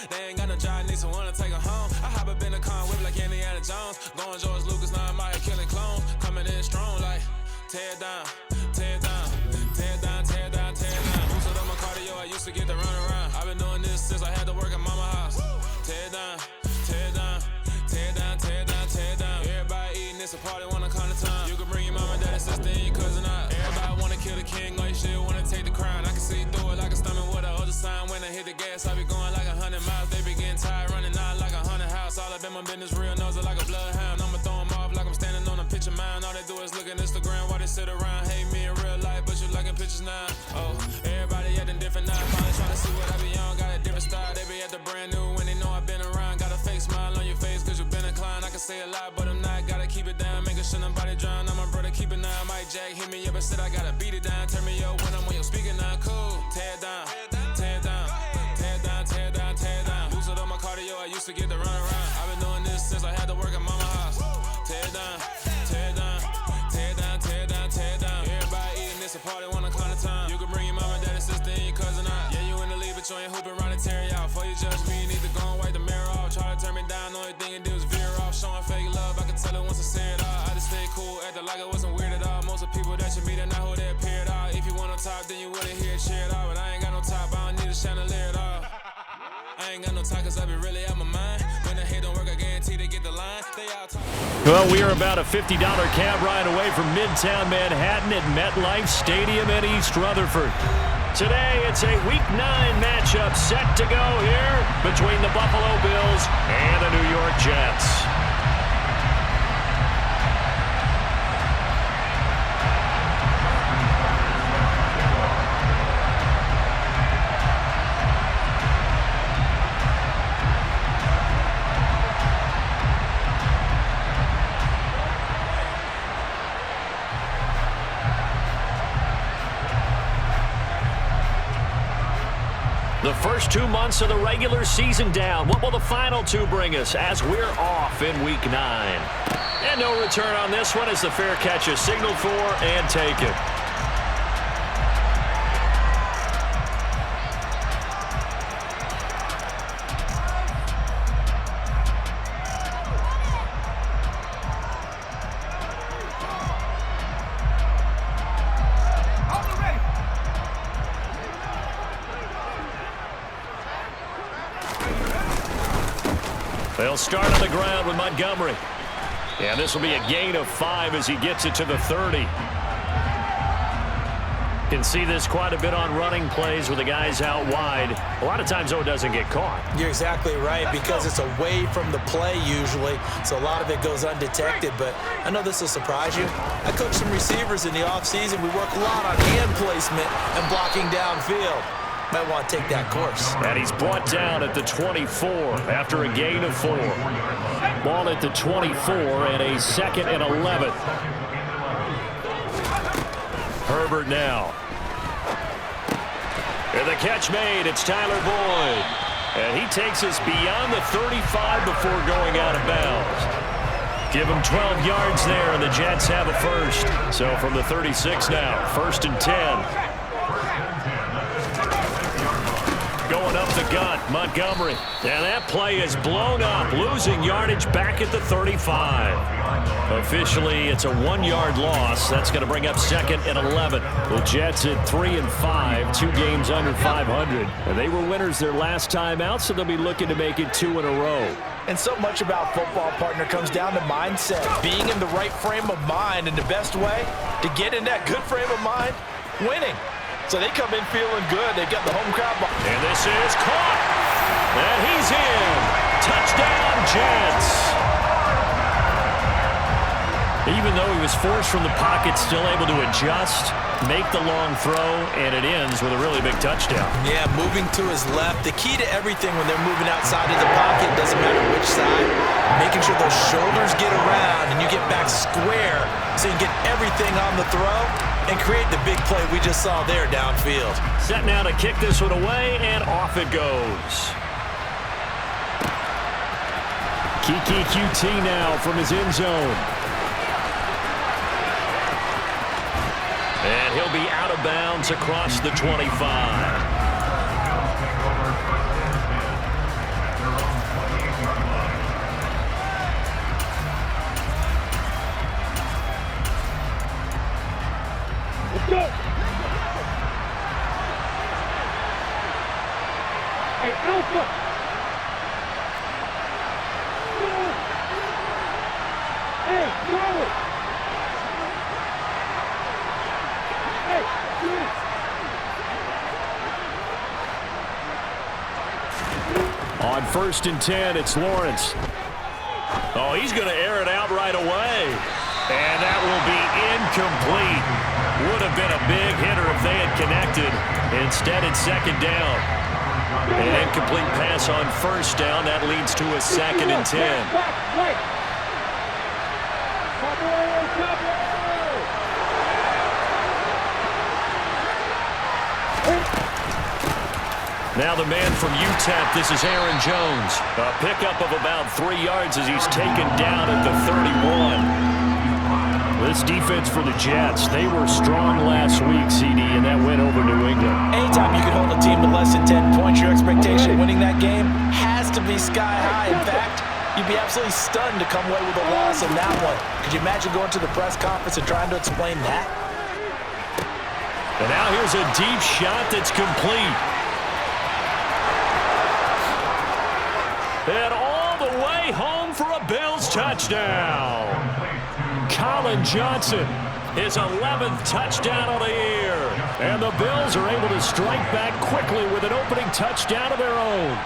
They ain't got no job, need someone to take her home. I hop up in the car, whip like Indiana Jones. Going George Lucas, now I'm out here killing clones. Coming in strong like, tear down, tear down, tear down, tear down, tear down. Boosted up my cardio, I used to get to run around. I've been doing this since I had to work at mama house. Tear down, tear down, tear down, tear down, tear down. Everybody eating, it's a party, wanna come to time. You can bring your mama, daddy, sister, and your cousin out. Everybody wanna kill the king, or you shit wanna take the crown. I can see through it like a stomach with a other sign. When I hit the gas, I be going like 100 miles. They be getting tired, running out like 100 house. All up in my business, real nose like a bloodhound. I'ma throw 'em off like I'm standing on a picture mound. All they do is look at Instagram while they sit around. Hate me in real life, but you liking pictures now. Oh, everybody acting different now. Finally trying to see what I be on. Got a different style, they be at the brand new when they know I've been around. Got a fake smile on your face cause you been inclined. I can say a lot, but I'm not. Gotta keep it down, making sure nobody drown. I'm my brother, keep it down. Mike Jack hit me up and said I gotta beat it down. Turn me up when I'm on your speaker now. Cool, tear down, tear down, tear down, tear down, tear down. Boosted up my cardio, I used to get to run around. I've been doing this since I had to work at mama house. Tear down, tear down, tear down, tear down, tear down. Everybody eating, it's a party, wanna come to time. You can bring your mama, daddy, sister, and your cousin out. Yeah, you in the lead, but you ain't hooping around and tear you out. Before you judge me, you need to go and wipe the mirror off. Try to turn me down, only thing you do is veer off. Showing fake love, I can tell it once I say it all. I just stay cool, acting like it wasn't weird at all. Most of the people that you meet are not who they appear at all. If you want on top, then you wouldn't hear it cheer at all. But I ain't got no top, I don't need a chandelier at all. I ain't got no time cause I be really out my mind. When the hit don't work, I guarantee they get the line. They all talk. Well, we are about a $50 cab ride away from Midtown Manhattan at MetLife Stadium in East Rutherford. Today, it's a Week 9 matchup set to go here between the Buffalo Bills and the New York Jets. The first 2 months of the regular season down. What will the final 2 bring us as we're off in Week 9? And no return on this one as the fair catch is signaled for and taken. They'll start on the ground with Montgomery. And this will be a gain of 5 as he gets it to the 30. Can see this quite a bit on running plays with the guys out wide. A lot of times, though, it doesn't get caught. You're exactly right because it's away from the play usually, so a lot of it goes undetected. But I know this will surprise you. I coach some receivers in the offseason. We work a lot on hand placement and blocking downfield. Might want to take that course. And he's brought down at the 24 after a gain of 4. Ball at the 24 and a 2nd and 11. Herbert now. And the catch made. It's Tyler Boyd. And he takes us beyond the 35 before going out of bounds. Give him 12 yards there, and the Jets have a first. So from the 36 now, 1st and 10. Going up the gut, Montgomery. And that play is blown up, losing yardage back at the 35. Officially, it's a 1-yard loss. That's going to bring up 2nd and 11. The Jets at 3-5, 2 games under 500. And they were winners their last time out, so they'll be looking to make it 2 in a row. And so much about football, partner, comes down to mindset. Being in the right frame of mind, and the best way to get in that good frame of mind, winning. So they come in feeling good. They've got the home crowd. And this is caught. And he's in. Touchdown, Jets. Even though he was forced from the pocket, still able to adjust, make the long throw, and it ends with a really big touchdown. Yeah, moving to his left. The key to everything when they're moving outside of the pocket, doesn't matter which side, making sure those shoulders get around and you get back square so you get everything on the throw and create the big play we just saw there downfield. Set now to kick this one away, and off it goes. Kiki QT now from his end zone. And he'll be out of bounds across the 25. On 1st and 10, it's Lawrence. Oh, he's going to air it out right away. And that will be incomplete. Would have been a big hitter if they had connected. Instead, it's 2nd down. An incomplete pass on 1st down. That leads to a 2nd and 10. Now the man from UTEP, this is Aaron Jones. A pickup of about 3 yards as he's taken down at the 31. This defense for the Jets, they were strong last week, CD, and that went over New England. Anytime you can hold a team to less than 10 points, your expectation of winning that game has to be sky high. In fact, you'd be absolutely stunned to come away with a loss in that one. Could you imagine going to the press conference and trying to explain that? And now here's a deep shot that's complete. And all the way home for a Bills touchdown. Colin Johnson, his 11th touchdown of the year. And the Bills are able to strike back quickly with an opening touchdown of their own.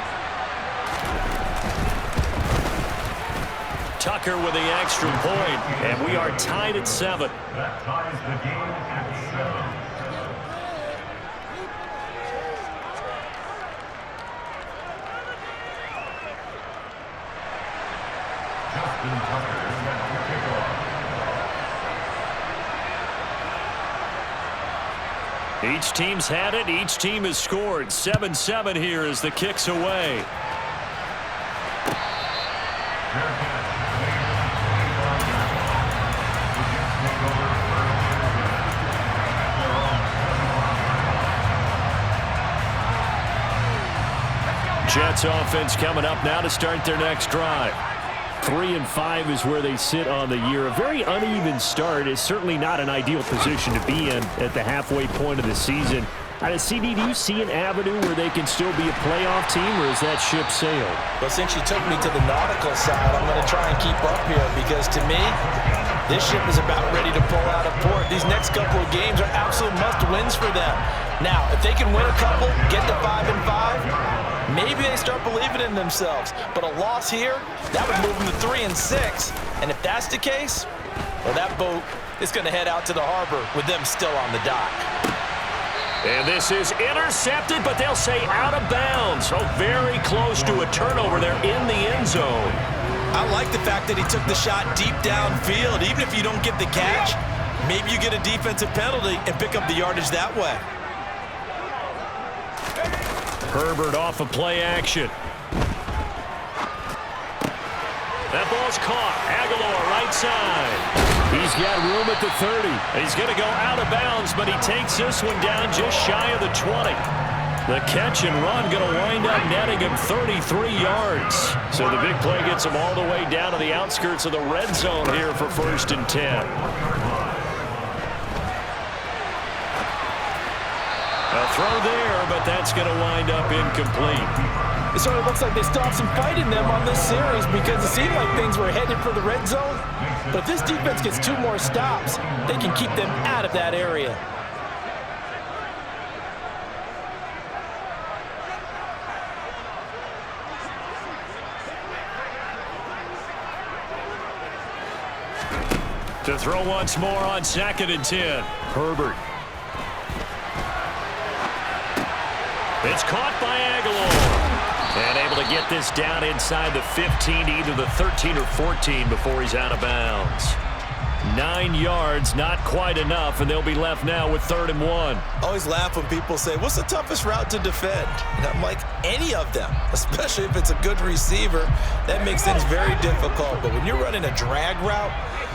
Tucker with the extra point, and we are tied at 7. That ties the game at 7. Each team's had it. Each team has scored. 7-7 here as the kick's away. Jets offense coming up now to start their next drive. 3-5 is where they sit on the year. A very uneven start is certainly not an ideal position to be in at the halfway point of the season. CD, do you see an avenue where they can still be a playoff team, or is that ship sailed? Well, since you took me to the nautical side, I'm going to try and keep up here because, to me, this ship is about ready to pull out of port. These next couple of games are absolute must-wins for them. Now, if they can win a couple, get to 5-5, maybe they start believing in themselves. But a loss here, that would move them to 3-6. And if that's the case, well, that boat is going to head out to the harbor with them still on the dock. And this is intercepted, but they'll say out of bounds. So very close to a turnover there in the end zone. I like the fact that he took the shot deep downfield. Even if you don't get the catch, maybe you get a defensive penalty and pick up the yardage that way. Herbert off of play action. That ball's caught. Aguilar right side. He's got room at the 30. He's going to go out of bounds, but he takes this one down just shy of the 20. The catch and run going to wind up netting him 33 yards. So the big play gets him all the way down to the outskirts of the red zone here for 1st and 10. A throw there, but that's going to wind up incomplete. It sort of looks like they stopped some fight in them on this series because it seemed like things were headed for the red zone. But if this defense gets 2 more stops, they can keep them out of that area. To throw once more on 2nd and 10. Herbert. It's caught by Aguilar. And able to get this down inside the 15 to either the 13 or 14 before he's out of bounds. 9 yards, not quite enough, and they'll be left now with 3rd and 1. Always laugh when people say, what's the toughest route to defend? And I'm like, any of them, especially if it's a good receiver. That makes things very difficult. But when you're running a drag route,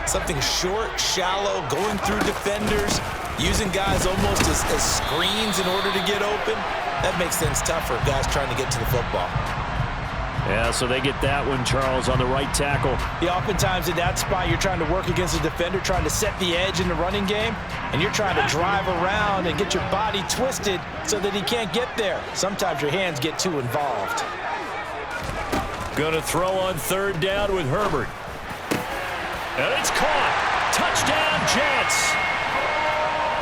something short, shallow, going through defenders, using guys almost as screens in order to get open, that makes things tougher, guys trying to get to the football. Yeah, so they get that one, Charles, on the right tackle. Yeah, oftentimes in that spot, you're trying to work against a defender, trying to set the edge in the running game, and you're trying to drive around and get your body twisted so that he can't get there. Sometimes your hands get too involved. Going to throw on 3rd down with Herbert. And it's caught. Touchdown, Jets.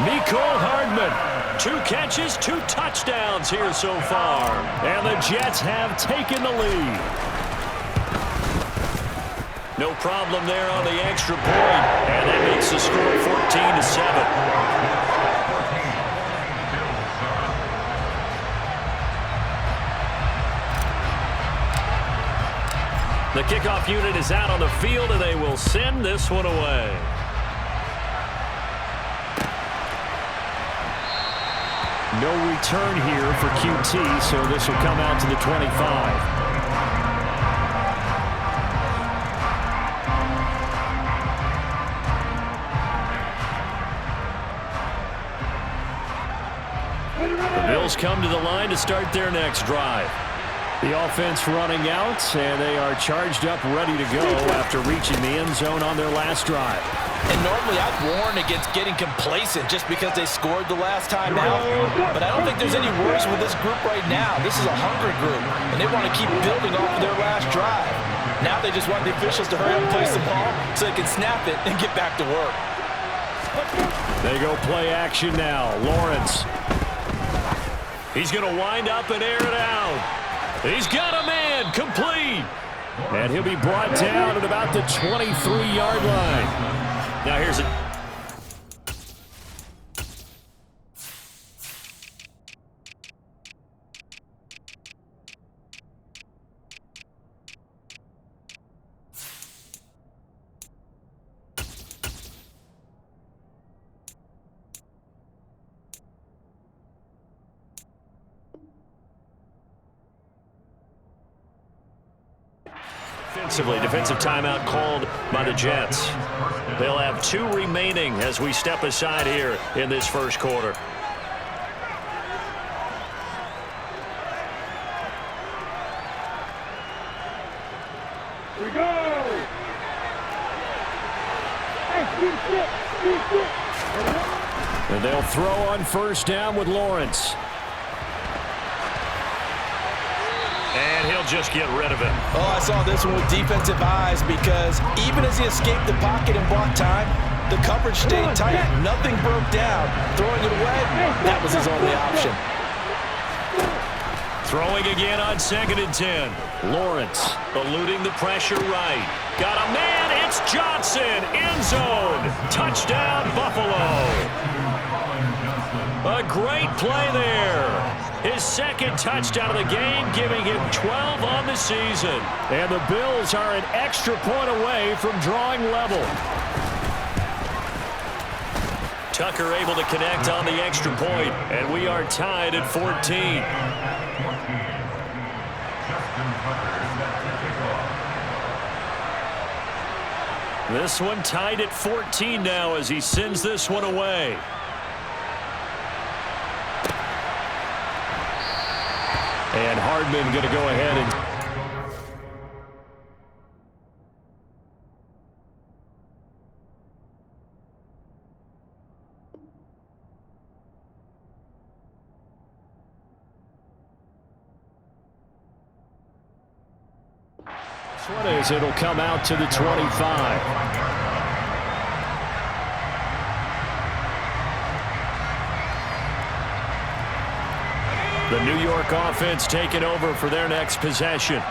Mecole Hardman. 2 catches, 2 touchdowns here so far. And the Jets have taken the lead. No problem there on the extra point. And that makes the score 14-7. The kickoff unit is out on the field, and they will send this one away. No return here for QT, so this will come out to the 25. The Bills come to the line to start their next drive. The offense running out, and they are charged up, ready to go after reaching the end zone on their last drive. And normally I'd warn against getting complacent just because they scored the last time out. But I don't think there's any worries with this group right now. This is a hungry group, and they want to keep building off of their last drive. Now they just want the officials to hurry up and place the ball so they can snap it and get back to work. They go play action now. Lawrence. He's going to wind up and air it out. He's got a man, complete. And he'll be brought down at about the 23-yard line. Now here's it. Defensive timeout called by the Jets. They'll have 2 remaining as we step aside here in this first quarter. Here we go. And they'll throw on first down with Lawrence. And he'll just get rid of it. Oh, I saw this one with defensive eyes because even as he escaped the pocket and bought time, the coverage stayed tight. Nothing broke down. Throwing it away, that was his only option. Throwing again on 2nd and 10. Lawrence eluding the pressure right. Got a man. It's Johnson. End zone. Touchdown, Buffalo. A great play there. His 2nd touchdown of the game, giving him 12 on the season. And the Bills are an extra point away from drawing level. Tucker able to connect on the extra point, and we are tied at 14. This one tied at 14 now as he sends this one away. And Hardman going to go ahead and... It'll come out to the 25. The New York offense taking over for their next possession.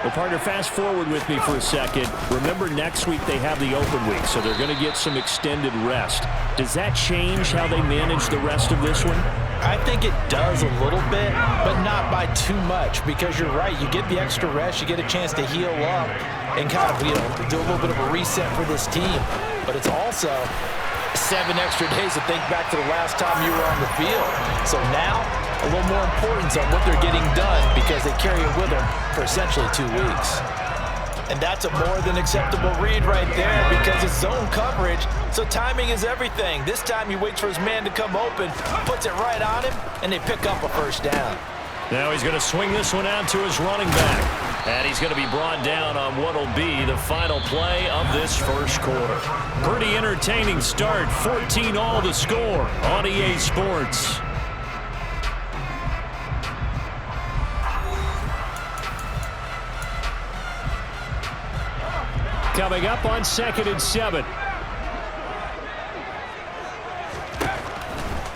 Well, partner, fast forward with me for a second. Remember, next week they have the open week, so they're going to get some extended rest. Does that change how they manage the rest of this one? I think it does a little bit, but not by too much, because you're right. You get the extra rest, you get a chance to heal up and kind of, do a little bit of a reset for this team. But it's also 7 extra days to think back to the last time you were on the field. So now, a little more importance on what they're getting done because they carry it with them for essentially 2 weeks. And that's a more than acceptable read right there because it's zone coverage, so timing is everything. This time he waits for his man to come open, puts it right on him, and they pick up a first down. Now he's going to swing this one out to his running back. And he's going to be brought down on what will be the final play of this first quarter. Pretty entertaining start. 14-all the score on EA Sports. Coming up on 2nd and 7.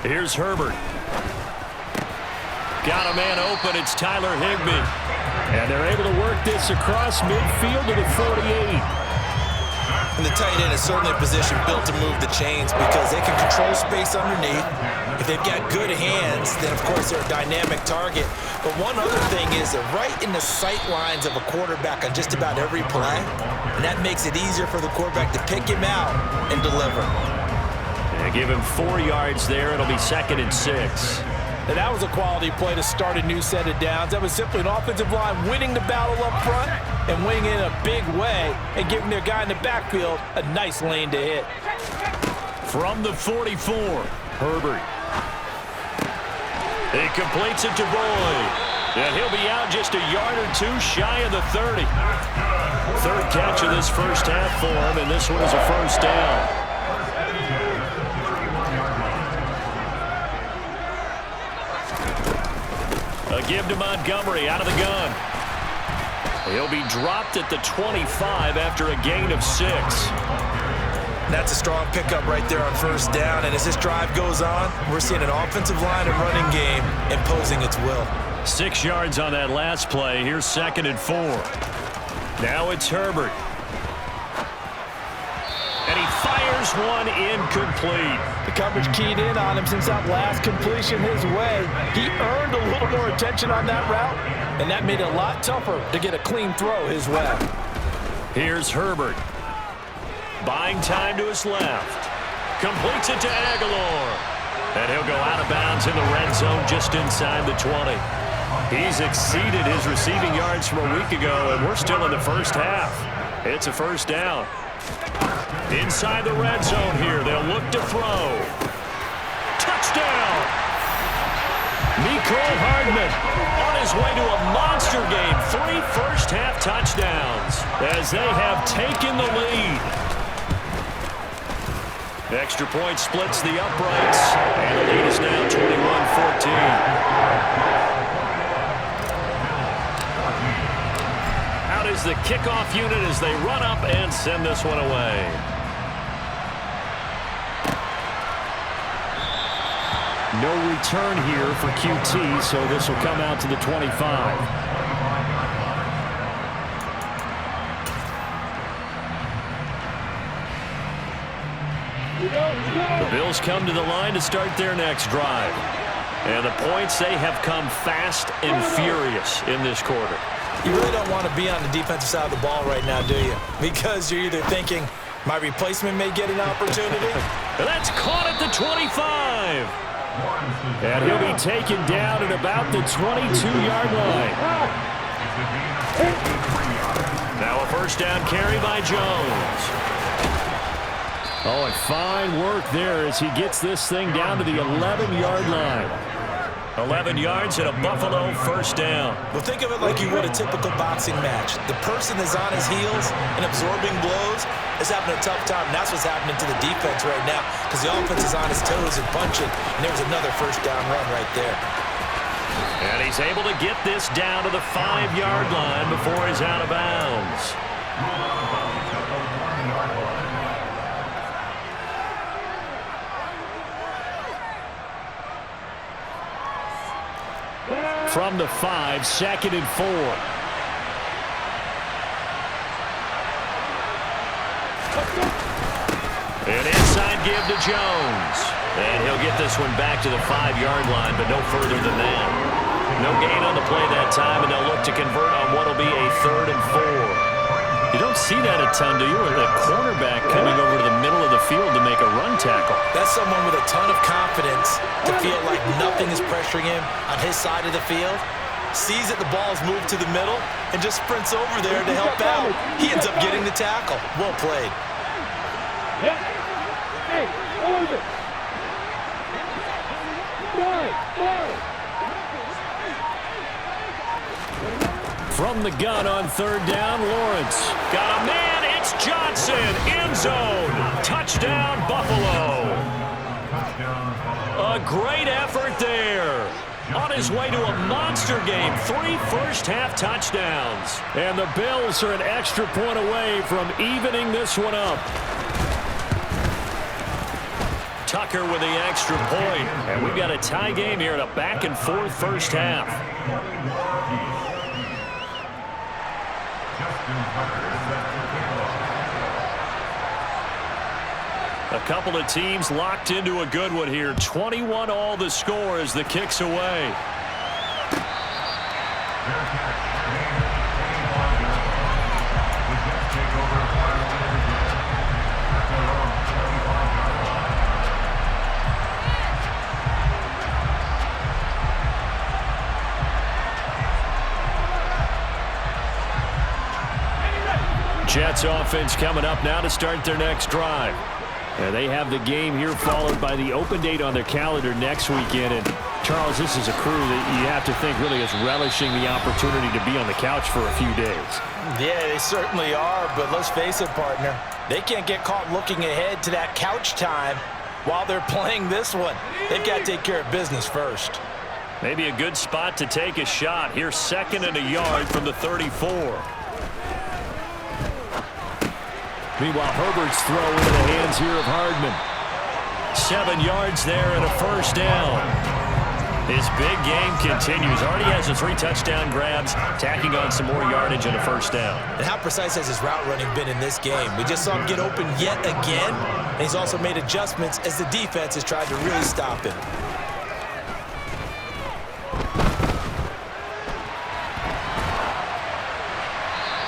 Here's Herbert. Got a man open. It's Tyler Higbee. And they're able to work this across midfield to the 48. And the tight end is certainly a position built to move the chains because they can control space underneath. If they've got good hands, then, of course, they're a dynamic target. But one other thing is they're right in the sight lines of a quarterback on just about every play, and that makes it easier for the quarterback to pick him out and deliver. They give him 4 yards there. It'll be 2nd and 6. And that was a quality play to start a new set of downs. That was simply an offensive line winning the battle up front and winning in a big way and giving their guy in the backfield a nice lane to hit. From the 44, Herbert. He completes it to Boyd. And he'll be out just a yard or 2 shy of the 30. 3rd catch of this first half for him, and this one is a first down. A give to Montgomery out of the gun. He'll be dropped at the 25 after a gain of 6. That's a strong pickup right there on first down. And as this drive goes on, we're seeing an offensive line and running game imposing its will. 6 yards on that last play. Here's 2nd and 4. Now it's Herbert. And he fires one incomplete. The coverage keyed in on him since that last completion his way. He earned a little more attention on that route, and that made it a lot tougher to get a clean throw his way. Here's Herbert. Buying time to his left. Completes it to Aguilar. And he'll go out of bounds in the red zone just inside the 20. He's exceeded his receiving yards from a week ago, and we're still in the first half. It's a first down. Inside the red zone here, they'll look to throw. Touchdown! Mecole Hardman on his way to a monster game. 3 first-half touchdowns as they have taken the lead. Extra point splits the uprights, and the lead is now 21-14. Out is the kickoff unit as they run up and send this one away. No return here for QT, so this will come out to the 25. The Bills come to the line to start their next drive. And the points, they have come fast and furious in this quarter. You really don't want to be on the defensive side of the ball right now, do you? Because you're either thinking, my replacement may get an opportunity. And that's caught at the 25. And he'll be taken down at about the 22-yard line. Now a first down carry by Jones. Oh, and fine work there as he gets this thing down to the 11-yard line. 11 yards and a Buffalo first down. Well, think of it like you would a typical boxing match. The person is on his heels and absorbing blows is having a tough time, and that's what's happening to the defense right now because the offense is on his toes and punching, and there was another first down run right there. And he's able to get this down to the 5-yard line before he's out of bounds. From the 5, 2nd and 4. An inside give to Jones. And he'll get this one back to the 5-yard line, but no further than that. No gain on the play that time, and they'll look to convert on what will be a 3rd and 4. You don't see that a ton, do you? With a cornerback coming over to the middle of the field to make a run tackle. That's someone with a ton of confidence to feel like nothing is pressuring him on his side of the field. Sees that the ball is moved to the middle and just sprints over there to help out. He ends up getting the tackle. Well played. Hey, hold it. From the gun on 3rd down, Lawrence. Got a man, it's Johnson. End zone. Touchdown, Buffalo. A great effort there. On his way to a monster game. 3 first-half touchdowns. And the Bills are an extra point away from evening this one up. Tucker with the extra point. And we've got a tie game here in a back-and-forth first half. A couple of teams locked into a good one here. 21 all the score as the kick's away. Jets offense coming up now to start their next drive. And they have the game here followed by the open date on their calendar next weekend. And Charles, this is a crew that you have to think really is relishing the opportunity to be on the couch for a few days. Yeah, they certainly are, but let's face it, partner. They can't get caught looking ahead to that couch time while they're playing this one. They've got to take care of business first. Maybe a good spot to take a shot. Here's 2nd and a yard from the 34. Meanwhile, Herbert's throw into the hands here of Hardman. 7 yards there and a first down. His big game continues. Already has the 3 touchdown grabs, tacking on some more yardage and a first down. And how precise has his route running been in this game? We just saw him get open yet again, and he's also made adjustments as the defense has tried to really stop him.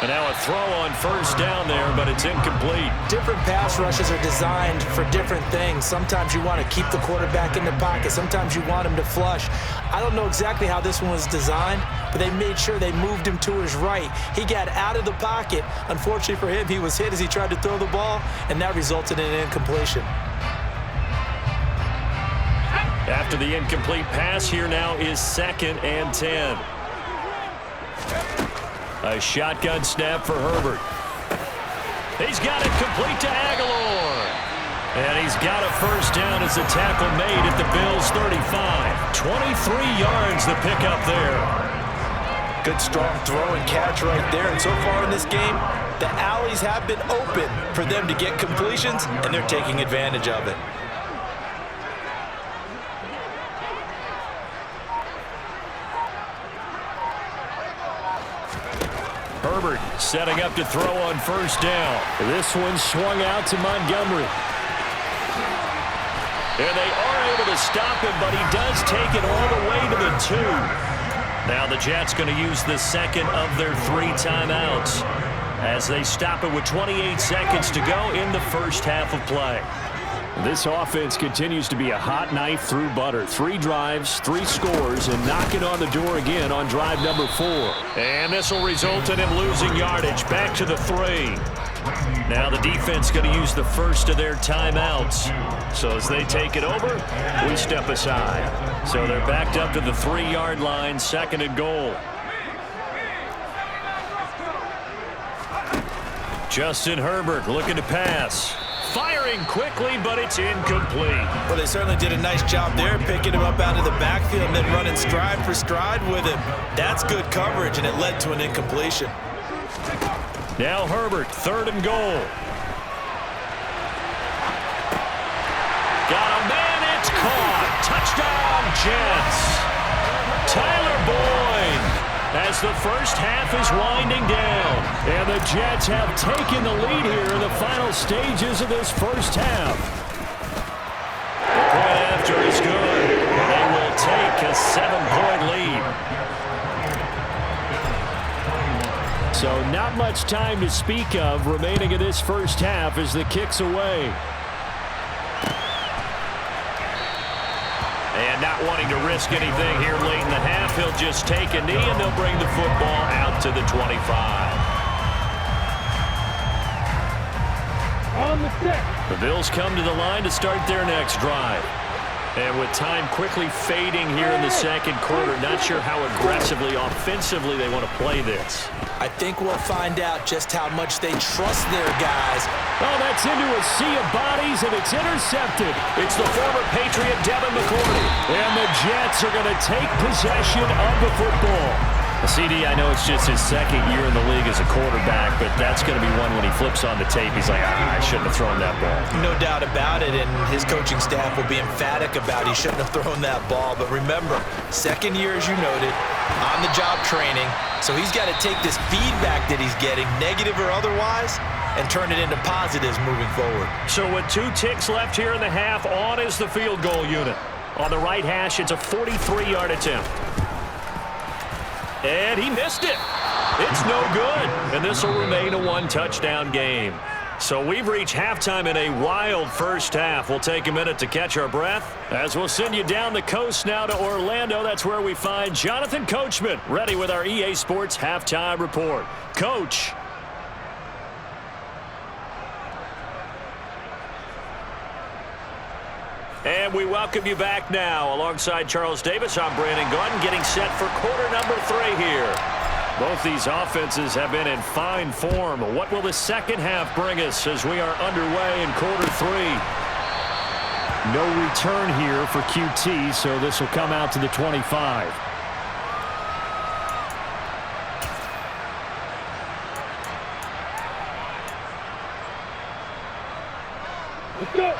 And now a throw on first down there, but it's incomplete. Different pass rushes are designed for different things. Sometimes you want to keep the quarterback in the pocket. Sometimes you want him to flush. I don't know exactly how this one was designed, but they made sure they moved him to his right. He got out of the pocket. Unfortunately for him, he was hit as he tried to throw the ball, and that resulted in an incompletion. After the incomplete pass, here now is 2nd and 10. A shotgun snap for Herbert. He's got it complete to Aguilar. And he's got a first down as the tackle made at the Bills' 35. 23 yards the pickup there. Good strong throw and catch right there. And so far in this game, the alleys have been open for them to get completions, and they're taking advantage of it. Herbert setting up to throw on first down. This one swung out to Montgomery. And they are able to stop him, but he does take it all the way to the 2. Now the Jets going to use the 2nd of their 3 timeouts as they stop it with 28 seconds to go in the first half of play. This offense continues to be a hot knife through butter. 3 drives, 3 scores, and knocking on the door again on drive number 4. And this will result in him losing yardage back to the 3. Now the defense going to use the first of their timeouts. So as they take it over, we step aside. So they're backed up to the 3-yard line, 2nd and goal. Justin Herbert looking to pass. Firing quickly, but it's incomplete. Well, they certainly did a nice job there, picking him up out of the backfield and then running stride for stride with him. That's good coverage, and it led to an incompletion. Now Herbert, 3rd and goal. Got a man, it's caught. Touchdown, Jets. Tyler Boyd. As the first half is winding down. And the Jets have taken the lead here in the final stages of this first half. The point after is good. They will take a 7-point lead. So not much time to speak of remaining in this first half as the kick's away. And not wanting to risk anything here late in the half, he'll just take a knee and they'll bring the football out to the 25. On the stick. The Bills come to the line to start their next drive. And with time quickly fading here in the 2nd quarter, not sure how aggressively, offensively they want to play this. I think we'll find out just how much they trust their guys. Oh, that's into a sea of bodies, and it's intercepted. It's the former Patriot Devin McCourty. And the Jets are going to take possession of the football. CD, I know it's just his second year in the league as a quarterback, but that's going to be one when he flips on the tape, he's like, I shouldn't have thrown that ball. No doubt about it, and his coaching staff will be emphatic about he shouldn't have thrown that ball. But remember, second year, as you noted, on-the-job training, so he's got to take this feedback that he's getting, negative or otherwise, and turn it into positives moving forward. So with 2 ticks left here in the half, on is the field goal unit. On the right hash, it's a 43-yard attempt. And he missed it. It's no good. And this will remain a 1-touchdown game. So we've reached halftime in a wild first half. We'll take a minute to catch our breath as we'll send you down the coast now to Orlando. That's where we find Jonathan Coachman ready with our EA Sports halftime report. Coach. And we welcome you back now. Alongside Charles Davis, I'm Brandon Gordon, getting set for quarter number 3 here. Both these offenses have been in fine form. What will the second half bring us as we are underway in quarter 3? No return here for QT, so this will come out to the 25.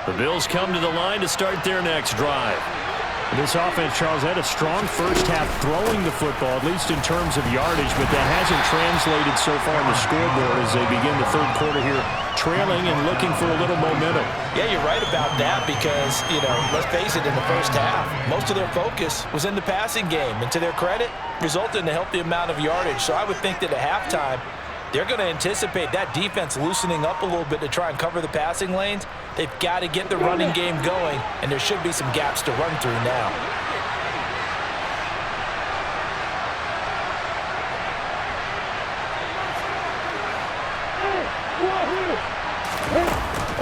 The Bills come to the line to start their next drive. This offense, Charles, had a strong first half throwing the football, at least in terms of yardage, but that hasn't translated so far on the scoreboard as they begin the third quarter here, trailing and looking for a little momentum. Yeah, you're right about that because, let's face it, in the first half, most of their focus was in the passing game, and to their credit, resulted in a healthy amount of yardage. So I would think that at halftime, they're going to anticipate that defense loosening up a little bit to try and cover the passing lanes. They've got to get the running game going, and there should be some gaps to run through now.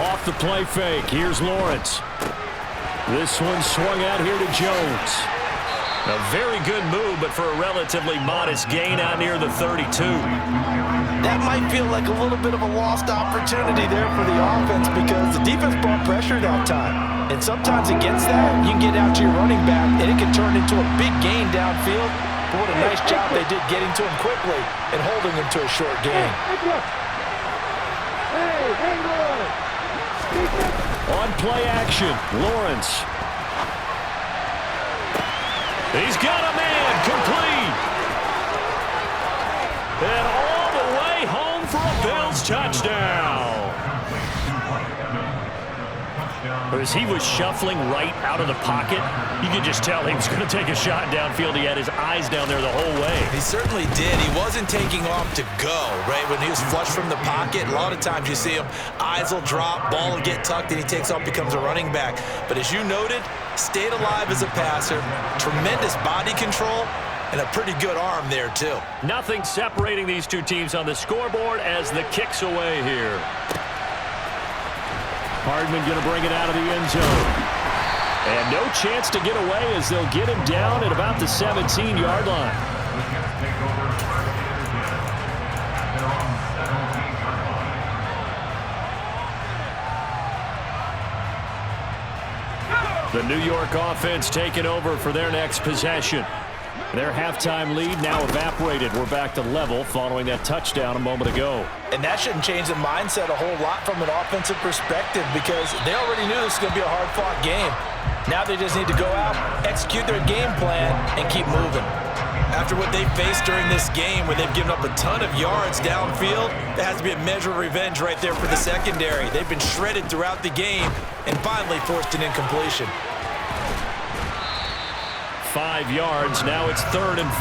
Off the play fake, here's Lawrence. This one swung out here to Jones. A very good move, but for a relatively modest gain out near the 32. That might feel like a little bit of a lost opportunity there for the offense because the defense brought pressure that time. And sometimes against that, you can get out to your running back, and it can turn into a big gain downfield. But what a nice job they did getting to him quickly and holding him to a short gain. On play action, Lawrence. He's got a man complete. And all the way home for a Bills touchdown. As he was shuffling right out of the pocket, you could just tell he was going to take a shot downfield. He had his eyes down there the whole way. He certainly did. He wasn't taking off to go, right? When he was flush from the pocket, a lot of times you see him, eyes will drop, ball will get tucked, and he takes off, becomes a running back. But as you noted, stayed alive as a passer, tremendous body control, and a pretty good arm there, too. Nothing separating these two teams on the scoreboard as the kick's away here. Hardman going to bring it out of the end zone. And no chance to get away as they'll get him down at about the 17-yard line. The New York offense taking over for their next possession. Their halftime lead now evaporated. We're back to level following that touchdown a moment ago. And that shouldn't change the mindset a whole lot from an offensive perspective because they already knew this was going to be a hard-fought game. Now they just need to go out, execute their game plan, and keep moving. After what they faced during this game where they've given up a ton of yards downfield, there has to be a measure of revenge right there for the secondary. They've been shredded throughout the game and finally forced an incompletion. 5 yards. Now it's 3rd and 5.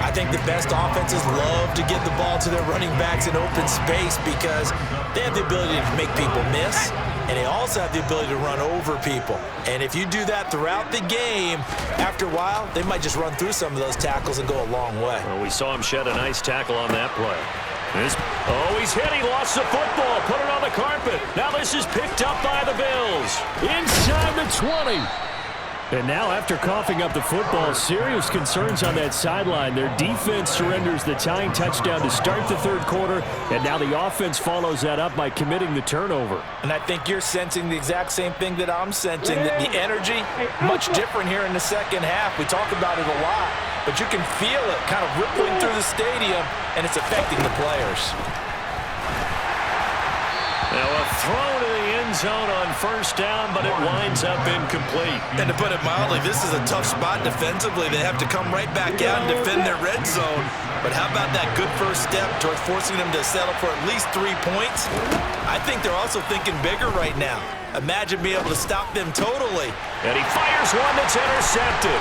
I think the best offenses love to get the ball to their running backs in open space because they have the ability to make people miss, and they also have the ability to run over people. And if you do that throughout the game, after a while, they might just run through some of those tackles and go a long way. Well, we saw him shed a nice tackle on that play. He's hit. He lost the football. Put it on the carpet. Now this is picked up by the Bills. Inside the 20. And now after coughing up the football, serious concerns on that sideline. Their defense surrenders the tying touchdown to start the third quarter, and now the offense follows that up by committing the turnover. And I think you're sensing the exact same thing that I'm sensing, that the energy, much different here in the second half. We talk about it a lot. but you can feel it kind of rippling through the stadium, and it's affecting the players. Now a throw to the end zone on first down, but it winds up incomplete. And to put it mildly, this is a tough spot defensively. They have to come right back out and defend their red zone. But how about that good first step towards forcing them to settle for at least 3 points? I think they're also thinking bigger right now. Imagine being able to stop them totally. And he fires one that's intercepted.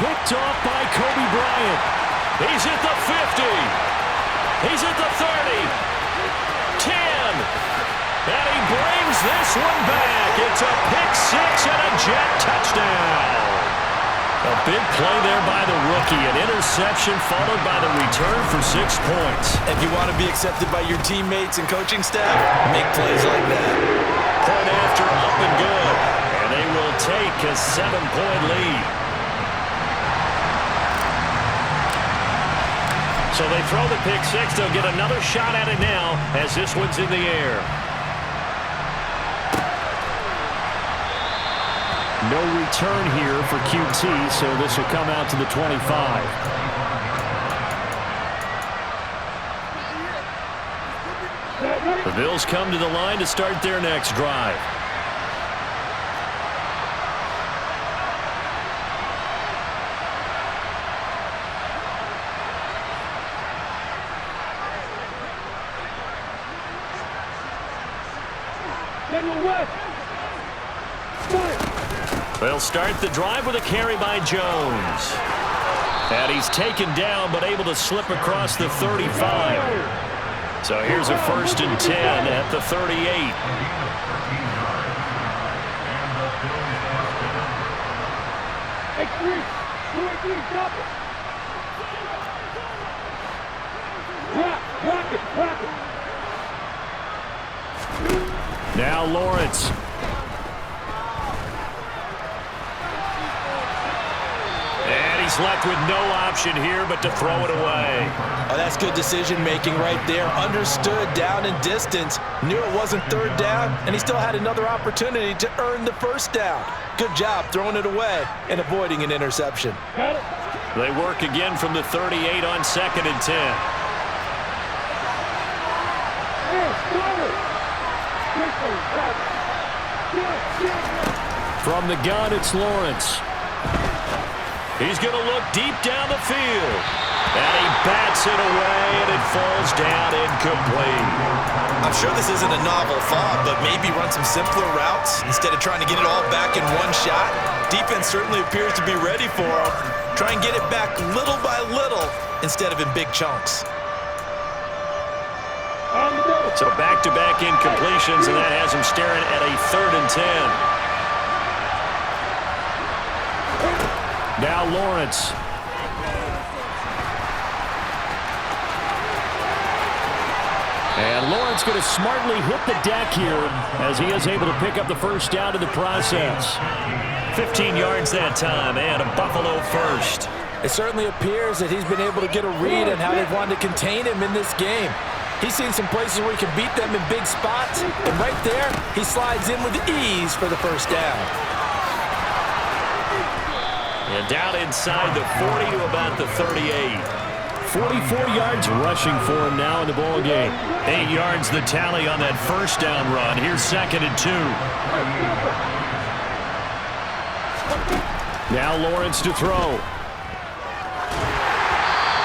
Picked off by Kobe Bryant. He's at the 50. He's at the 30. 10. And he brings this one back. It's a pick-6 and a Jet touchdown. A big play there by the rookie. An interception followed by the return for 6 points. If you want to be accepted by your teammates and coaching staff, make plays like that. Point after, up and good. And they will take a 7-point lead. So they throw the pick-6. They'll get another shot at it now as this one's in the air. No return here for QT, so this will come out to the 25. The Bills come to the line to start their next drive. They'll start the drive with a carry by Jones. And he's taken down but able to slip across the 35. So here's a 1st and 10 at the 38. Now Lawrence. He's left with no option here but to throw it away. Oh, that's good decision-making right there. Understood down and distance. Knew it wasn't 3rd down, and he still had another opportunity to earn the 1st down. Good job throwing it away and avoiding an interception. They work again from the 38 on 2nd and 10. From the gun, it's Lawrence. He's going to look deep down the field. And he bats it away, and it falls down incomplete. I'm sure this isn't a novel thought, but maybe run some simpler routes instead of trying to get it all back in one shot. Defense certainly appears to be ready for him. Try and get it back little by little instead of in big chunks. So back-to-back incompletions, and that has him staring at a 3rd and 10. Now Lawrence. And Lawrence going to smartly hit the deck here as he is able to pick up the 1st down in the process. 15 yards that time and a Buffalo 1st. It certainly appears that he's been able to get a read on how they've wanted to contain him in this game. He's seen some places where he can beat them in big spots, and right there, he slides in with ease for the 1st down. And down inside the 40 to about the 38. 44 yards rushing for him now in the ball game. 8 yards the tally on that 1st down run. Here's 2nd and 2. Now Lawrence to throw.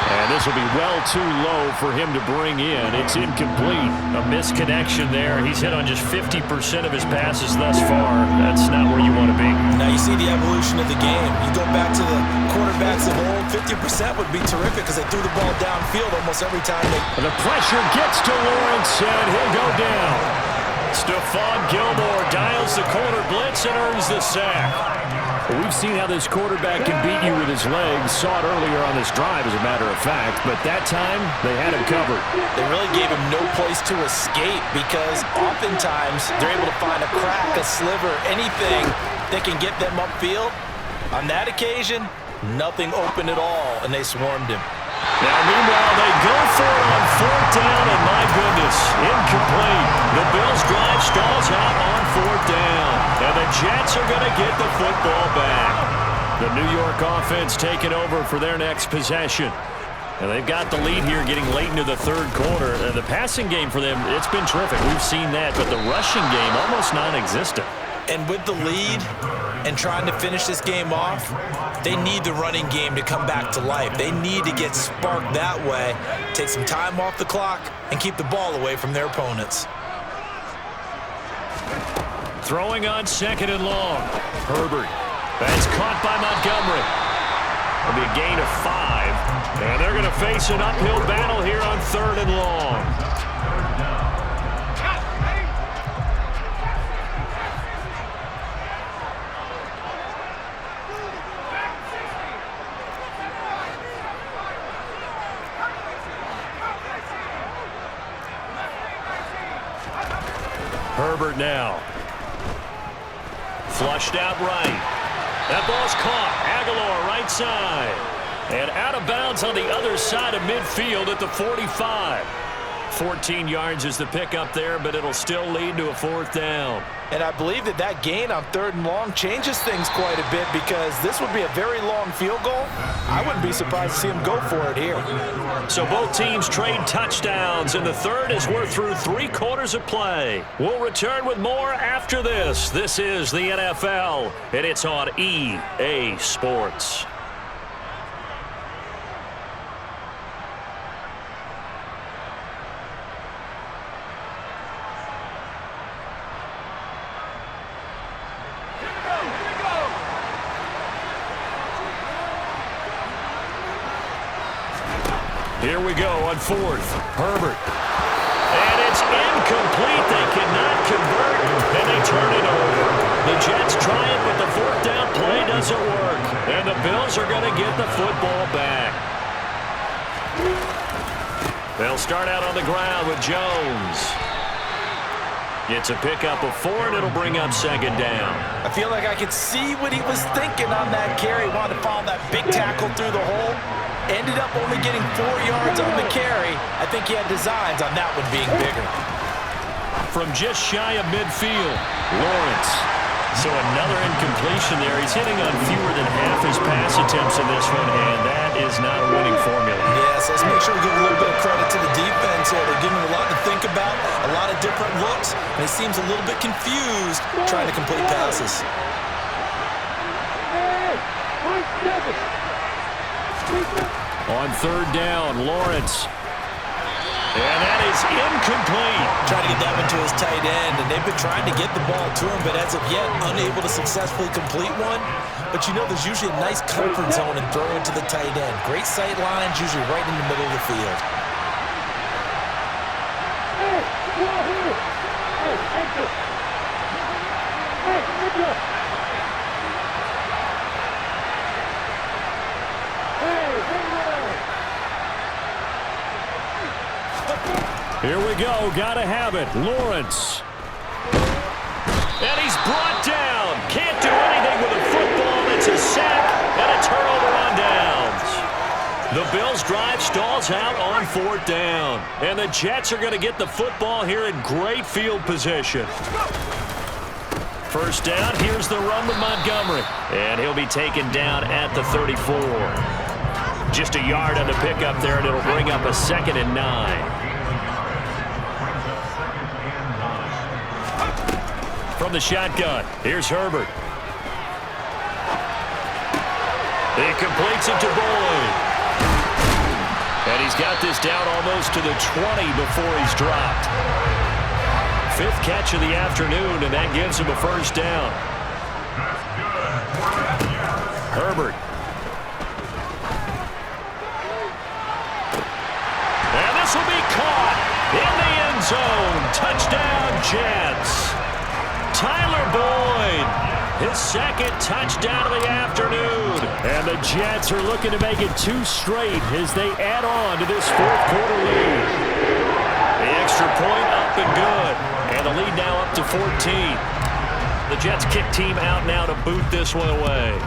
And this will be well too low for him to bring in. It's incomplete. A misconnection there. He's hit on just 50% of his passes thus far. That's not where you want to be. Now you see the evolution of the game. You go back to the quarterbacks of old, 50% would be terrific because they threw the ball downfield almost every time The pressure gets to Lawrence, and he'll go down. Stephon Gilmore dials the corner blitz and earns the sack. Well, we've seen how this quarterback can beat you with his legs. Saw it earlier on this drive, as a matter of fact. But that time, they had him covered. They really gave him no place to escape because oftentimes they're able to find a crack, a sliver, anything that can get them upfield. On that occasion, nothing open at all, and they swarmed him. Now, meanwhile, they go for it on 4th down, and my goodness, incomplete. The Bills' drive stalls out on 4th down, and the Jets are going to get the football back. The New York offense taking over for their next possession. And they've got the lead here getting late into the third quarter. The passing game for them, it's been terrific. We've seen that, but the rushing game almost non-existent. And with the lead and trying to finish this game off, they need the running game to come back to life. They need to get sparked that way, take some time off the clock, and keep the ball away from their opponents. Throwing on second and long. Herbert. That's caught by Montgomery. It'll be a gain of 5. And they're going to face an uphill battle here on third and long. Herbert now. Flushed out right. That ball's caught. Aguilar right side. And out of bounds on the other side of midfield at the 45. 14 yards is the pickup there, but it'll still lead to a fourth down. And I believe that gain on third and long changes things quite a bit because this would be a very long field goal. I wouldn't be surprised to see him go for it here. So both teams trade touchdowns, and the third as we're through 3 quarters of play. We'll return with more after this. This is the NFL, and it's on EA Sports. Here we go on fourth. Herbert. And it's incomplete. They cannot convert, and they turn it over. The Jets try it, but the fourth down play doesn't work. And the Bills are going to get the football back. They'll start out on the ground with Jones. It's a pickup of 4, and it'll bring up second down. I feel like I could see what he was thinking on that carry. Wanted to follow that big tackle through the hole. Ended up only getting 4 yards on the carry. I think he had designs on that one being bigger. From just shy of midfield, Lawrence. So another incompletion there. He's hitting on fewer than half his pass attempts in this one, and that is not a winning formula. Yes, let's make sure we give a little bit of credit to the defense here. They're giving him a lot to think about, a lot of different looks, and he seems a little bit confused trying to complete passes. On third down, Lawrence. And that is incomplete. Trying to get that one to his tight end, and they've been trying to get the ball to him, but as of yet, unable to successfully complete one. But you know, there's usually a nice comfort zone in throwing to the tight end. Great sight lines, usually right in the middle of the field. Here we go. Gotta have it. Lawrence. And he's brought down. Can't do anything with a football. It's a sack and a turnover on downs. The Bills' drive stalls out on fourth down. And the Jets are going to get the football here in great field position. First down. Here's the run with Montgomery. And he'll be taken down at the 34. Just a yard on the pickup there, and it'll bring up a 2nd and 9. From the shotgun, here's Herbert. He completes it to Boyd. And he's got this down almost to the 20 before he's dropped. 5th catch of the afternoon, and that gives him a first down. Herbert. And this will be caught in the end zone. Touchdown, Jets. Tyler Boyd, his 2nd touchdown of the afternoon. And the Jets are looking to make it 2 straight as they add on to this 4th quarter lead. The extra point up and good. And the lead now up to 14. The Jets kick team out now to boot this one away.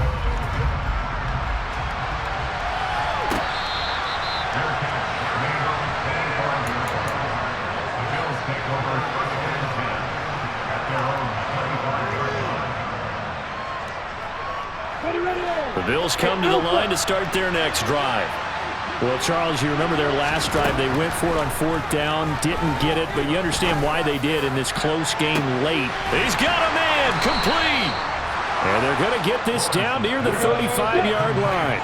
The Bills come to the line to start their next drive. Well, Charles, you remember their last drive. They went for it on 4th down, didn't get it, but you understand why they did in this close game late. He's got a man, complete. And they're going to get this down near the 35-yard line.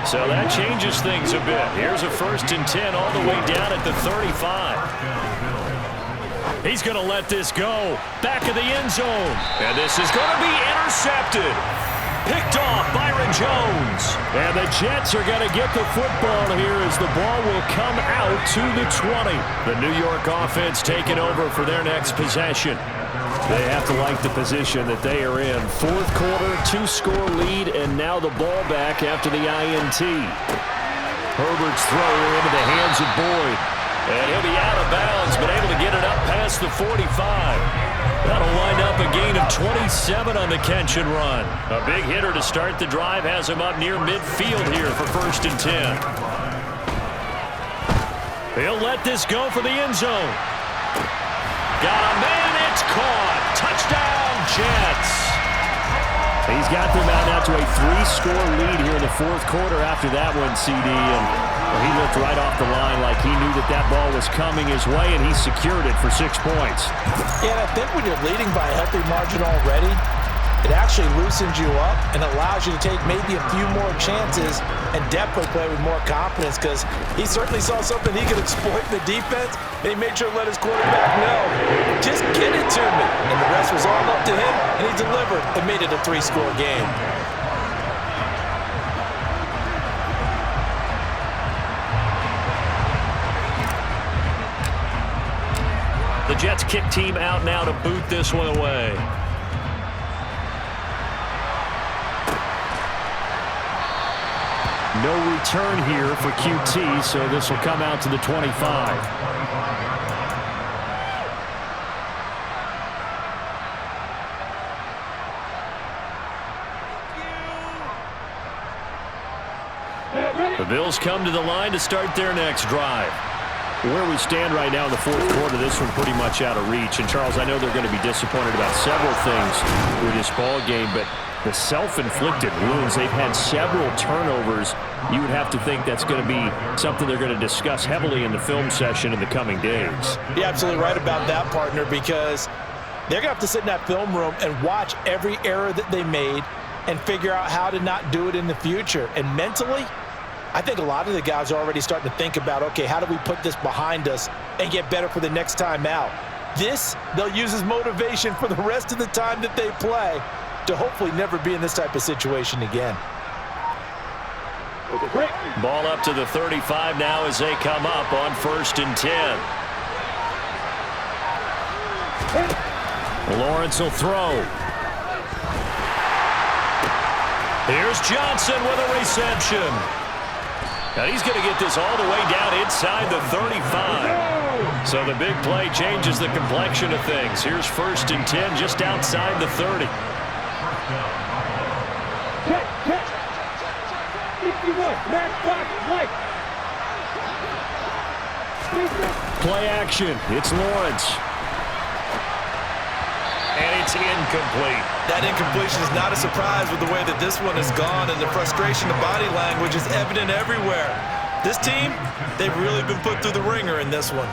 So that changes things a bit. Here's a 1st and 10 all the way down at the 35. He's going to let this go. Back of the end zone. And this is going to be intercepted. Picked off Byron Jones. And the Jets are going to get the football here as the ball will come out to the 20. The New York offense taking over for their next possession. They have to like the position that they are in. 4th quarter, 2-score lead, and now the ball back after the INT. Herbert's throw into the hands of Boyd. And he'll be out of bounds, but able to get it up past the 45. That'll wind up a gain of 27 on the catch and run. A big hitter to start the drive has him up near midfield here for 1st and 10. He'll let this go for the end zone. Got a man, it's caught. Touchdown, Jets. He's got them out now to a 3-score lead here in the 4th quarter after that one, CD. And he looked right off the line like he knew that ball was coming his way, and he secured it for 6 points. Yeah, and I think when you're leading by a healthy margin already, it actually loosens you up and allows you to take maybe a few more chances and definitely play with more confidence, because he certainly saw something he could exploit in the defense, and he made sure to let his quarterback know, just get it to me. And the rest was all up to him, and he delivered and made it a 3-score game. The Jets kick team out now to boot this one away. No return here for QT, so this will come out to the 25. The Bills come to the line to start their next drive. Where we stand right now in the 4th quarter, this one pretty much out of reach. And, Charles, I know they're going to be disappointed about several things with this ball game, but the self-inflicted wounds, they've had several turnovers. You would have to think that's going to be something they're going to discuss heavily in the film session in the coming days. You're absolutely right about that, partner, because they're going to have to sit in that film room and watch every error that they made and figure out how to not do it in the future. And mentally, I think a lot of the guys are already starting to think about, okay, how do we put this behind us and get better for the next time out? This, they'll use as motivation for the rest of the time that they play to hopefully never be in this type of situation again. Ball up to the 35 now as they come up on 1st and 10. Lawrence will throw. Here's Johnson with a reception. And he's going to get this all the way down inside the 35. So the big play changes the complexion of things. Here's 1st and 10 just outside the 30. Play action. It's Lawrence. And it's incomplete. That incompletion is not a surprise with the way that this one has gone, and the frustration of body language is evident everywhere. This team, they've really been put through the ringer in this one.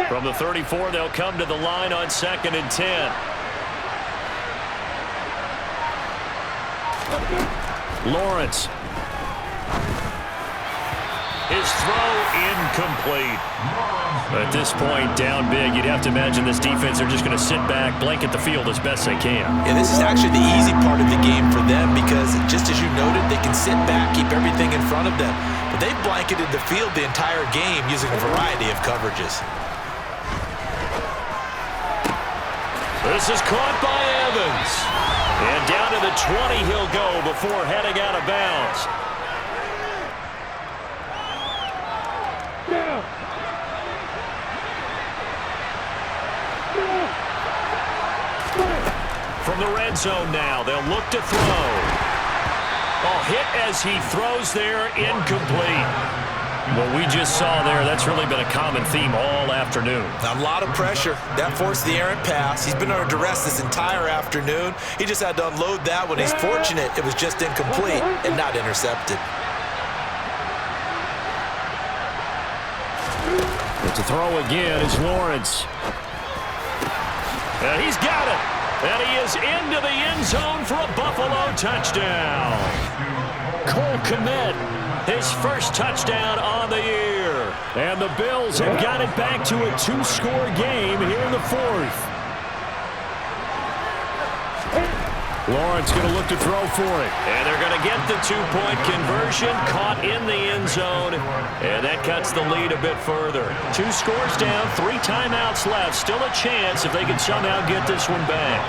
From the 34, they'll come to the line on 2nd and 10. Lawrence. His throw incomplete. At this point, down big, you'd have to imagine this defense are just going to sit back, blanket the field as best they can. And this is actually the easy part of the game for them, because just as you noted, they can sit back, keep everything in front of them. But they've blanketed the field the entire game using a variety of coverages. This is caught by Evans. And down to the 20 he'll go before heading out of bounds. From the red zone now, they'll look to throw. Oh, hit as he throws there, incomplete. What we just saw there, that's really been a common theme all afternoon. A lot of pressure. That forced the errant pass. He's been under duress this entire afternoon. He just had to unload that one. He's fortunate it was just incomplete and not intercepted. But to throw again is Lawrence. And he's got it. And he is into the end zone for a Buffalo touchdown. Cole Kmet, his first touchdown on the year. And the Bills have got it back to a two-score game here in the fourth. Lawrence going to look to throw for it. And they're going to get the two-point conversion, caught in the end zone. And that cuts the lead a bit further. 2 scores down, 3 timeouts left. Still a chance if they can somehow get this one back.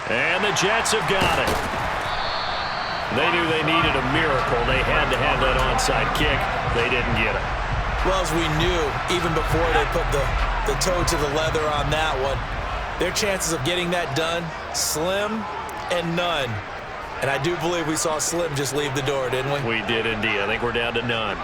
And the Jets have got it. They knew they needed a miracle. They had to have that onside kick. They didn't get it. Well, as we knew, even before they put the toe to the leather on that one, their chances of getting that done, slim and none. And I do believe we saw Slim just leave the door, didn't we? We did indeed. I think we're down to none.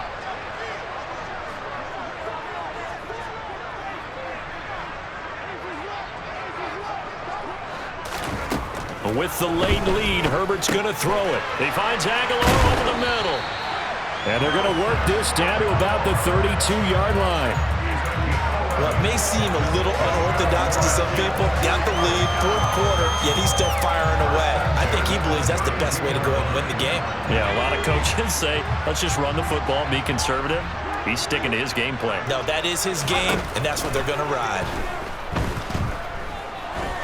With the late lead, Herbert's going to throw it. He finds Aguilar over the middle. And they're going to work this down to about the 32-yard line. Well, it may seem a little unorthodox to some people. Got the lead, fourth quarter, yet he's still firing away. I think he believes that's the best way to go ahead and win the game. Yeah, a lot of coaches say, let's just run the football, be conservative. He's sticking to his game plan. No, that is his game, and that's what they're going to ride.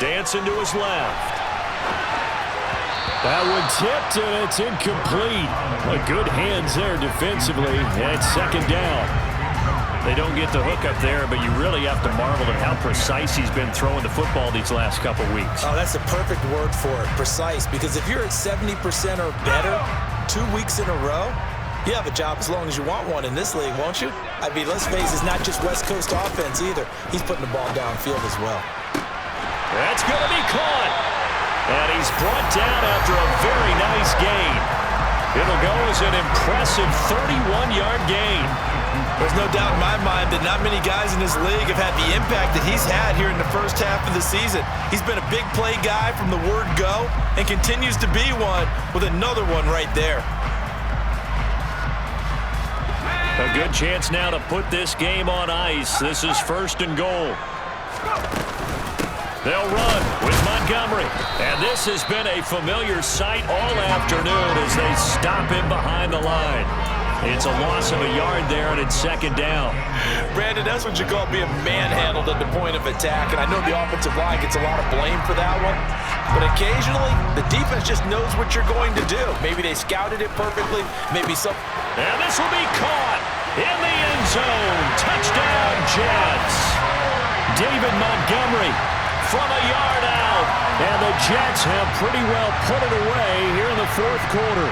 Dancing to his left. That one tipped, and it's incomplete. Well, good hands there defensively. And it's second down. They don't get the hook up there, but you really have to marvel at how precise he's been throwing the football these last couple weeks. Oh, that's the perfect word for it, precise. Because if you're at 70% or better 2 weeks in a row, you have a job as long as you want one in this league, won't you? I mean, let's face it, it's not just West Coast offense either. He's putting the ball downfield as well. That's going to be caught. And he's brought down after a very nice gain. It'll go as an impressive 31-yard gain. There's no doubt in my mind that not many guys in this league have had the impact that he's had here in the first half of the season. He's been a big play guy from the word go and continues to be one with another one right there. A good chance now to put this game on ice. This is first and goal. They'll run with Montgomery. And this has been a familiar sight all afternoon as they stop him behind the line. It's a loss of a yard there, and it's second down. Brandon, that's what you call being manhandled at the point of attack. And I know the offensive line gets a lot of blame for that one. But occasionally, the defense just knows what you're going to do. Maybe they scouted it perfectly. Maybe some. And this will be caught in the end zone. Touchdown, Jets. David Montgomery from a yard out. And the Jets have pretty well put it away here in the fourth quarter.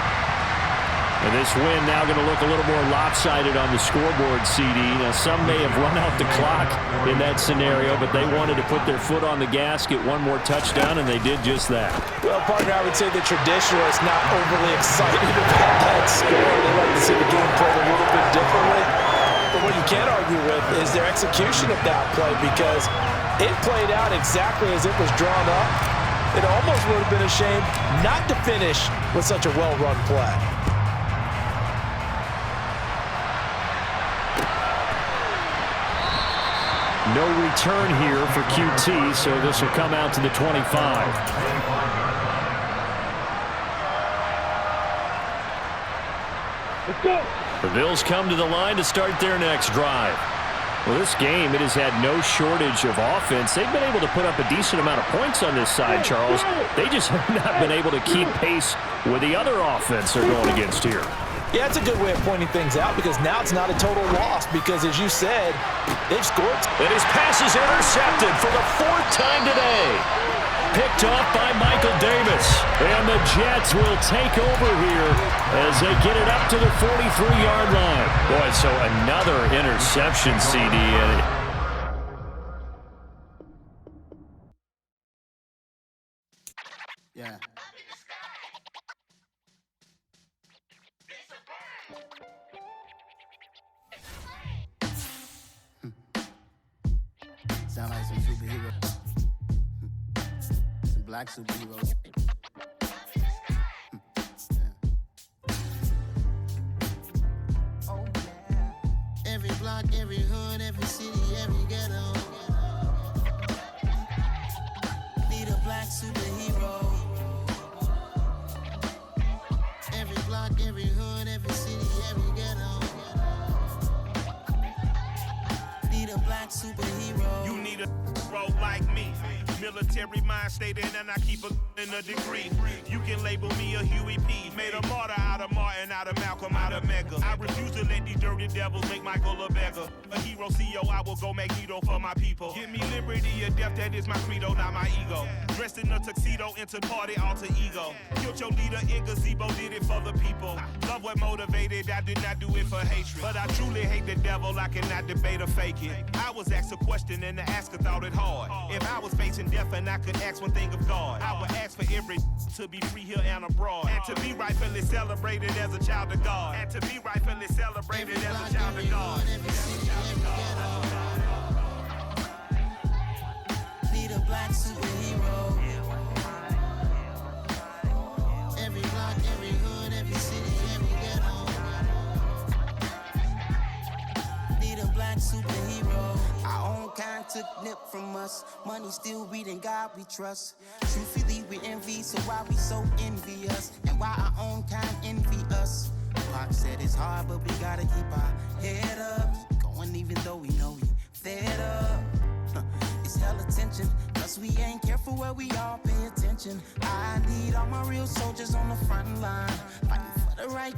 And this win now going to look a little more lopsided on the scoreboard, CD. Now, some may have run out the clock in that scenario, but they wanted to put their foot on the gas, get one more touchdown, and they did just that. Well, partner, I would say the traditionalists not overly excited about that score. They like to see the game played a little bit differently. But what you can't argue with is their execution of that play, because it played out exactly as it was drawn up. It almost would have been a shame not to finish with such a well-run play. No return here for QT, so this will come out to the 25. Let's go. The Bills come to the line to start their next drive. Well, this game, it has had no shortage of offense. They've been able to put up a decent amount of points on this side, Charles. They just have not been able to keep pace with the other offense they're going against here. Yeah, it's a good way of pointing things out, because now it's not a total loss, because as you said, they've scored. And his pass is intercepted for the fourth time today. Picked off by Michael Davis. And the Jets will take over here as they get it up to the 43-yard line. Boy, so another interception, CD. And Yeah. Sound like some superhero. Some black superheroes. Oh yeah. Every block, every hood, every city, every ghetto. Need a black superhero. Every block, every hood, every city, every ghetto. Need a black superhero. You need a role like me. Military mind stated, and I keep in a degree. You can label me a Huey P. Made a martyr out of Martin, out of Malcolm, out of Mega. I refuse to let these dirty devils make Michael a beggar. A hero CEO, I will go Magneto for my people. Give me liberty or death, that is my credo, not my ego. Dressed in a tuxedo, into party, alter ego. Killed your leader in gazebo, did it for the people. Love what motivated, I did not do it for hatred. But I truly hate the devil, I cannot debate or fake it. I was asked a question and the asker thought it hard. If I was facing death and I could ask one thing of God, I would ask for every to be free here and abroad, and to be rightfully celebrated as a child of God, and to be rightfully celebrated as a child of God. Need a black superhero. Every block, every hood, every city, every ghetto. Need a black superhero. Our own kind took nip from us. Money still reading God we trust. Truthfully we envy, so why we so envious? And why our own kind envy us? Pac said it's hard, but we gotta keep our head up. Going even though we know we fed up. It's hella tension, plus we ain't careful where we all pay attention. I need all my real soldiers on the front line, fighting for the right